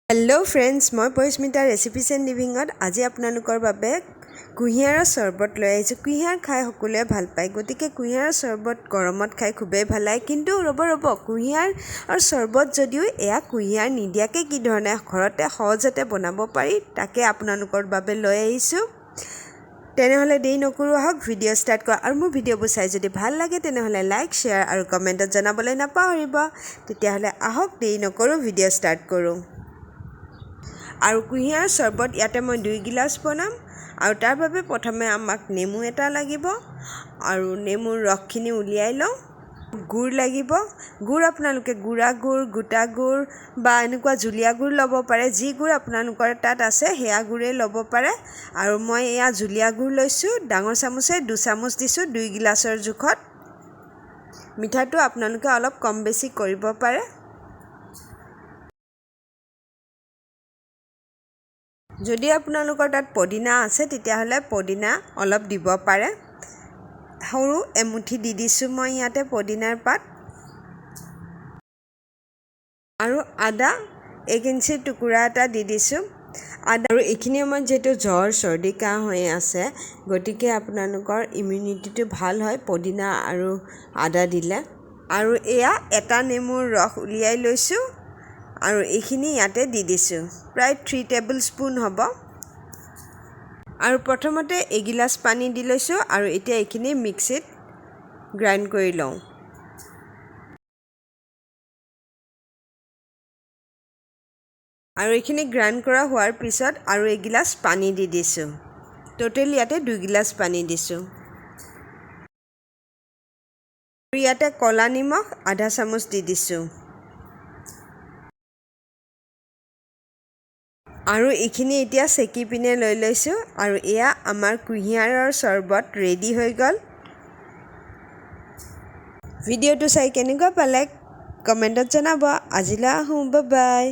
Hello friends मैं Parismita recipes and लिविंगत आज आपनालोकर बारे कुहियार शरबत लै आइছো। कुहियार खाई सकलोए ভাল पाয় गतिके कुहियार शरबत गरमत खाई खूबे ভাল लागे किन्तु रब कुहियार और शरबत जदिও एया कुहियार निदियाके कि धरणे घरते सहजते बनाब पारि ताके आपनालोकर बारे लै आइছো। तेनेहले देरी नकरो आहक भिडिओ स्टार्ट कर और मोर भिडिओबुर चाइ जदि ভাল लागे तेनेहले लाइक शेयर और कमेन्टत जनाबले नापाहरिब। तेतियाहले आहक देरी नकरो भिडिओ स्टार्ट करो। और कुहियार शरबत इते मैं 2 गिलास बनाम और तार बारे प्रथमे आमाक नेमु एटा लागिब और नेमुर रसखिनि उलियाइ लওঁ। गुड़ लागिब। गुड़ आपनालोके गुड़ा गुड़ गोटा गुड़ बा एनेकुवा जुलिया गुड़ लब पारे। जी गुड़ आपनालोकर तात आछे हेया गुड़े लब पारे और मैं एया जुलिया गुड़ लैছো। डांगर चामुचे 2 चामुच दिছো 2 गिलासर जुखत। मिठाটো आपनालोके अलप कम बेसी करिब पारे। যদি আপোনালোকৰ তাত পদিনা আছে তেতিয়াহলে পদিনা অলপ দিব পাৰে। সৰু এমুঠি দি দিছো মই ইয়াতে পদিনাৰ পাত আৰু আদা 1 ইঞ্চি টুকুৰা এটা দি দিছো। আদা আৰু এইখিনি মই যেটো জ্বৰ সৰ্দি কাহ হৈ আছে গতিকে আপোনালোকৰ ইমিউনিটিটো ভাল হয় পদিনা আৰু আদা দিলে। আৰু এয়া এটা নেমুৰ ৰস উলিয়াই লৈছো और এইখিনি ইয়াতে দি দিছো প্ৰায় 3 টেবুল স্পুন হ'ব। और प्रथमते 1 गिलास पानी দি লৈছো और এতিয়া এইখিনি মিক্সিত গ্ৰাইন্ড কৰি লওঁ। और এইখিনি গ্ৰাইন্ড কৰা হোৱাৰ পিছত আৰু 1 गिलास পানী দি দিছো। টোটাল ইয়াতে 2 गिलास পানী দিছো। ইয়াতে কলা নিমখ আধা চামুচ দি দিছো। और এইখিনি এতিয়া সেকি পিনে লৈ লৈছো और এয়া আমাৰ কুহিয়াৰৰ শৰবত ৰেডি হৈ গল। ভিডিওটো চাই কেনেকুৱা পালে কমেন্টত জনাব। আজিলৈ আহো, বাই বাই।